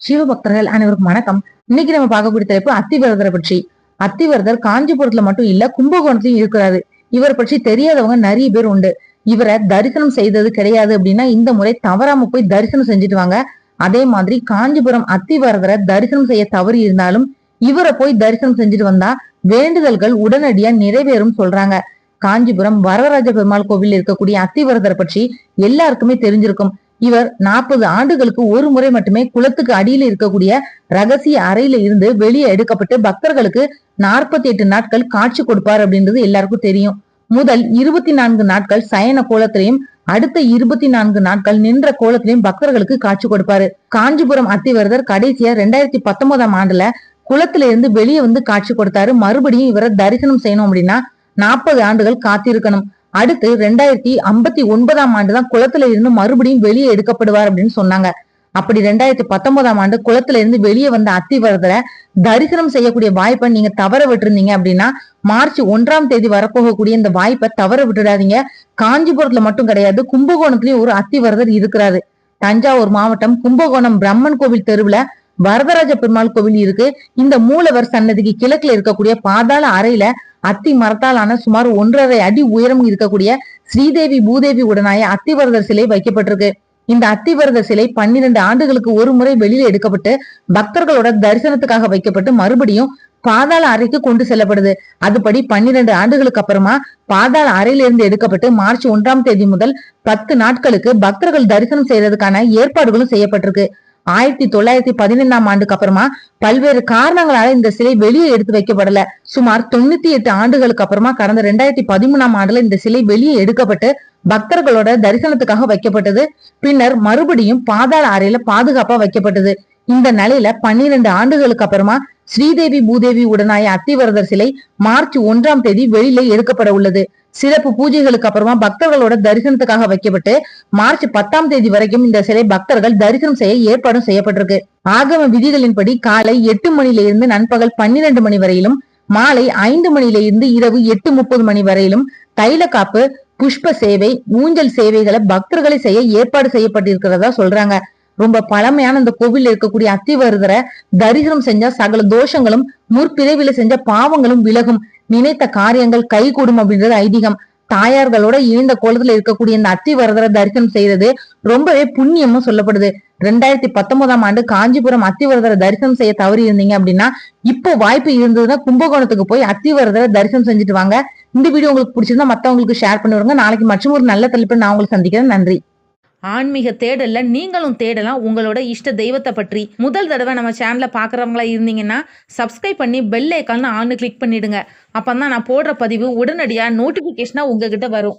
சிவபக்தர்கள் அனைவருக்கும் வணக்கம். இன்னைக்கு நம்ம பார்க்கக்கூடிய தலைப்பு அத்திவரதரை பற்றி. அத்திவரதர் காஞ்சிபுரத்துல மட்டும் இல்ல, கும்பகோணத்திலும் இருக்கிறாரு. இவரை பற்றி தெரியாதவங்க நிறைய பேர் உண்டு. இவரை தரிசனம் செய்தது கிடையாது அப்படின்னா இந்த முறை தவறாம போய் தரிசனம் செஞ்சுட்டு வாங்க. அதே மாதிரி காஞ்சிபுரம் அத்திவரதரை தரிசனம் செய்ய தவறி இருந்தாலும் இவரை போய் தரிசனம் செஞ்சுட்டு வந்தா வேண்டுதல்கள் உடனடியா நிறைவேறும் சொல்றாங்க. காஞ்சிபுரம் வரதராஜ பெருமாள் கோவில் இருக்கக்கூடிய அத்திவரதரை பற்றி எல்லாருக்குமே தெரிஞ்சிருக்கும். இவர் 40 ஆண்டுகளுக்கு ஒரு முறை மட்டுமே குளத்துக்கு அடியில் இருக்கக்கூடிய ரகசிய அறையில இருந்து வெளியே எடுக்கப்பட்டு பக்தர்களுக்கு 48 நாட்கள் காட்சி கொடுப்பார் அப்படின்றது எல்லாருக்கும் தெரியும். முதல் 24 நாட்கள் சயன கோலத்திலையும் அடுத்த 24 நாட்கள் நின்ற கோலத்திலையும் பக்தர்களுக்கு காட்சி கொடுப்பாரு. காஞ்சிபுரம் அத்திவரதர் கடைசியா 2019ஆம் ஆண்டுல குளத்துல இருந்து வெளியே வந்து காட்சி கொடுத்தாரு. மறுபடியும் இவரை தரிசனம் செய்யணும் அப்படின்னா 40 ஆண்டுகள் காத்திருக்கணும். அடுத்து 2059ஆம் ஆண்டுதான் குளத்துல இருந்து மறுபடியும் வெளியே எடுக்கப்படுவார் அப்படின்னு சொன்னாங்க. அப்படி 2019ஆம் ஆண்டு குளத்துல இருந்து வெளியே வந்த அத்திவரதரை தரிசனம் செய்யக்கூடிய வாய்ப்பை நீங்க தவற விட்டுருந்தீங்க அப்படின்னா மார்ச் 1ஆம் தேதி வரப்போகக்கூடிய இந்த வாய்ப்பை தவற விட்டுடாதீங்க. காஞ்சிபுரத்துல மட்டும் கிடையாது, கும்பகோணத்திலயும் ஒரு அத்திவரதர் இருக்கிறாரு. தஞ்சாவூர் மாவட்டம் கும்பகோணம் பிரம்மன் கோவில் தெருவுல வரதராஜ பெருமாள் கோவில் இருக்கு. இந்த மூலவர் சன்னதிக்கு கிழக்குல இருக்கக்கூடிய பாதாள அறையில அத்தி மரத்தாலான சுமார் 1.5 அடி உயரம் இருக்கக்கூடிய ஸ்ரீதேவி பூதேவி உடனாய அத்திவரதர் சிலை வைக்கப்பட்டிருக்கு. இந்த அத்திவரதர் சிலை 12 ஆண்டுகளுக்கு ஒரு முறை வெளியில எடுக்கப்பட்டு பக்தர்களோட தரிசனத்துக்காக வைக்கப்பட்டு மறுபடியும் பாதாள அறைக்கு கொண்டு செல்லப்படுது. அதுபடி 12 ஆண்டுகளுக்கு அப்புறமா பாதாள அறையிலிருந்து எடுக்கப்பட்டு மார்ச் 1ஆம் தேதி முதல் 10 நாட்களுக்கு பக்தர்கள் தரிசனம் செய்யறதுக்கான ஏற்பாடுகளும் செய்யப்பட்டிருக்கு. 1915ஆம் ஆண்டுக்கு அப்புறமா பல்வேறு காரணங்களால இந்த சிலை வெளியே எடுத்து வைக்கப்படல. சுமார் 98 ஆண்டுகளுக்கு அப்புறமா கடந்த 2013ஆம் ஆண்டுல இந்த சிலை வெளியே எடுக்கப்பட்டு பக்தர்களோட தரிசனத்துக்காக வைக்கப்பட்டது. பின்னர் மறுபடியும் பாதாள அறையில பாதுகாப்பா வைக்கப்பட்டது. இந்த நிலையில 12 ஆண்டுகளுக்கு அப்புறமா ஸ்ரீதேவி பூதேவி உடனாய அத்திவரதர் சிலை மார்ச் 1ஆம் தேதி வெளியில எடுக்கப்பட உள்ளது. சிறப்பு பூஜைகளுக்கு அப்புறமா பக்தர்களோட தரிசனத்துக்காக வைக்கப்பட்டு மார்ச் 10ஆம் தேதி வரைக்கும் இந்த சிலை பக்தர்கள் தரிசனம் செய்ய ஏற்பாடும் செய்யப்பட்டிருக்கு. ஆகம விதிகளின்படி காலை 8 மணில இருந்து நண்பகல் 12 மணி வரையிலும், மாலை 5 மணில இருந்து இரவு 8:30 மணி வரையிலும் தைல காப்பு, புஷ்ப சேவை, ஊஞ்சல் சேவைகளை பக்தர்களை செய்ய ஏற்பாடு செய்யப்பட்டிருக்கிறதா சொல்றாங்க. ரொம்ப பழமையான இந்த கோவில் இருக்கக்கூடிய அத்திவரதரை தரிசனம் செஞ்சா சகல தோஷங்களும் முற்பிறவில செஞ்ச பாவங்களும் விலகும், நினைத்த காரியங்கள் கைகூடும் அப்படின்றது ஐதீகம். தாயார்களோட இணைந்த கோலத்துல இருக்கக்கூடிய இந்த அத்திவரதரை தரிசனம் செய்யறது ரொம்பவே புண்ணியமும் சொல்லப்படுது. 2019ஆம் ஆண்டு காஞ்சிபுரம் அத்திவரதரை தரிசனம் செய்ய தவறி இருந்தீங்க அப்படின்னா இப்போ வாய்ப்பு இருந்ததுன்னா கும்பகோணத்துக்கு போய் அத்திவரதரை தரிசனம் செஞ்சுட்டு வாங்க. இந்த வீடியோ உங்களுக்கு பிடிச்சிருந்தா மத்தவங்களுக்கு ஷேர் பண்ணி விடுங்க. நாளைக்கு மற்றும் ஒரு நல்ல தலைப்பு நான் உங்களுக்கு சந்திக்கிறேன். நன்றி. ஆன்மீக தேடல்ல நீங்களும் தேடலாம் உங்களோட இஷ்ட தெய்வத்தை பற்றி. முதல் தடவை நம்ம சேனலை பார்க்குறவங்களா இருந்தீங்கன்னா சப்ஸ்கிரைப் பண்ணி பெல் ஐக்கான் ஆன்னு கிளிக் பண்ணிடுங்க. அப்பதான் நான் போடுற பதிவு உடனடியாக நோட்டிஃபிகேஷனாக உங்ககிட்ட வரும்.